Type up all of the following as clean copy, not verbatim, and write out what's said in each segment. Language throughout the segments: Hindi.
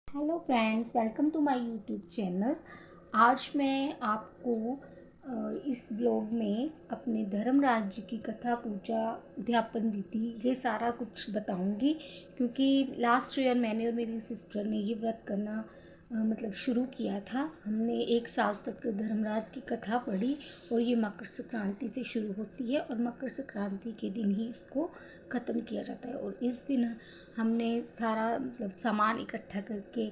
Hello friends, welcome to my YouTube channel. आज मैं आपको इस ब्लॉग में अपने धर्मराज जी की कथा, पूजा, उद्यापन विधि ये सारा कुछ बताऊंगी। क्योंकि लास्ट ईयर मैंने और मेरी सिस्टर ने ये व्रत करना शुरू किया था। हमने 1 साल तक धर्मराज की कथा पढ़ी और ये मकर संक्रांति से शुरू होती है और मकर संक्रांति के दिन ही इसको ख़त्म किया जाता है। और इस दिन हमने सारा सामान इकट्ठा करके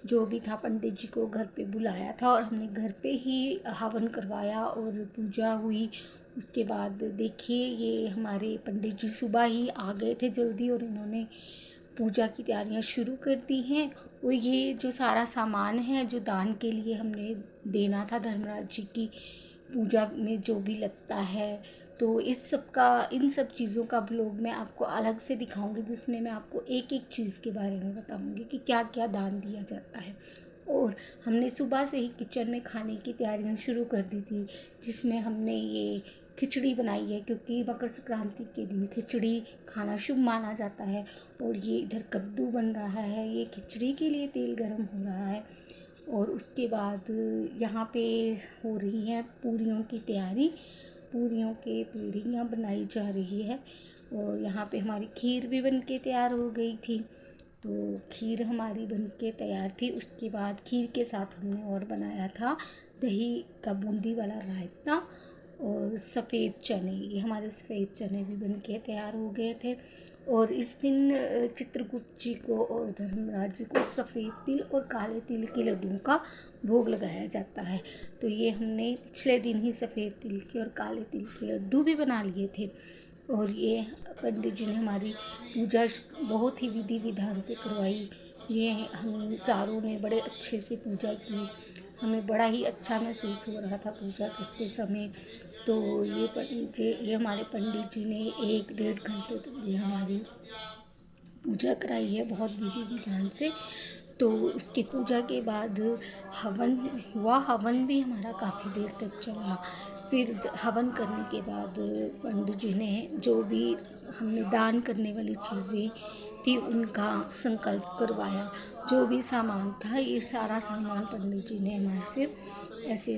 जो भी था पंडित जी को घर पे बुलाया था और हमने घर पे ही हवन करवाया और पूजा हुई। उसके बाद देखिए, ये हमारे पंडित जी सुबह ही आ गए थे जल्दी और इन्होंने पूजा की तैयारियां शुरू कर दी हैं। और ये जो सारा सामान है जो दान के लिए हमने देना था धर्मराज जी की पूजा में जो भी लगता है, तो इन सब चीज़ों का ब्लॉग मैं आपको अलग से दिखाऊंगी, जिसमें मैं आपको एक एक चीज़ के बारे में बताऊंगी कि क्या क्या दान दिया जाता है। और हमने सुबह से ही किचन में खाने की तैयारियां शुरू कर दी थी, जिसमें हमने ये खिचड़ी बनाई है क्योंकि मकर संक्रांति के दिन खिचड़ी खाना शुभ माना जाता है। और ये इधर कद्दू बन रहा है, ये खिचड़ी के लिए तेल गरम हो रहा है। और उसके बाद यहाँ पे हो रही है पूरियों की तैयारी, पूरियों के पीढ़ियाँ बनाई जा रही है। और यहाँ पे हमारी खीर भी बन के तैयार हो गई थी। तो खीर हमारी बन के तैयार थी। उसके बाद खीर के साथ हमने और बनाया था दही का बूंदी वाला रायता और सफ़ेद चने। ये हमारे सफ़ेद चने भी बन के तैयार हो गए थे। और इस दिन चित्रगुप्त जी को और धर्मराज जी को सफ़ेद तिल और काले तिल के लड्डुओं का भोग लगाया जाता है। तो ये हमने पिछले दिन ही सफ़ेद तिल के और काले तिल के लड्डू भी बना लिए थे। और ये पंडित जी ने हमारी पूजा बहुत ही विधि विधान से करवाई। ये हम चारों ने बड़े अच्छे से पूजा की। हमें बड़ा ही अच्छा महसूस हो रहा था पूजा करते समय। तो ये हमारे पंडित जी ने 1-1.5 घंटे तक ये हमारी पूजा कराई है बहुत विधि विधान से। तो उसके पूजा के बाद हवन हुआ। हवन भी हमारा काफ़ी देर तक चला। फिर हवन करने के बाद पंडित जी ने जो भी हमने दान करने वाली चीज़ें थी उनका संकल्प करवाया। जो भी सामान था ये सारा सामान पंडित जी ने हमारे से ऐसे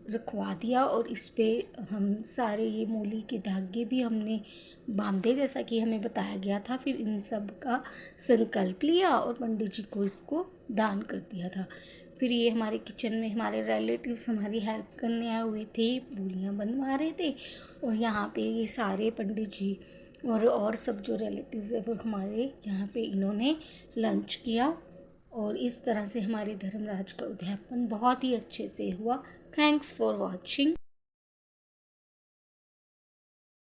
रखवा दिया। और इस पे हम सारे ये मूली के धागे भी हमने बांधे जैसा कि हमें बताया गया था। फिर इन सब का संकल्प लिया और पंडित जी को इसको दान कर दिया था। फिर ये हमारे किचन में हमारे रिलेटिव्स हमारी हेल्प करने आए हुए थे, पूरियाँ बनवा रहे थे। और यहाँ पे ये सारे पंडित जी और सब जो रिलेटिव्स है वो हमारे यहाँ पे इन्होंने लंच किया। और इस तरह से हमारे धर्मराज का उद्यापन बहुत ही अच्छे से हुआ। Thanks for watching.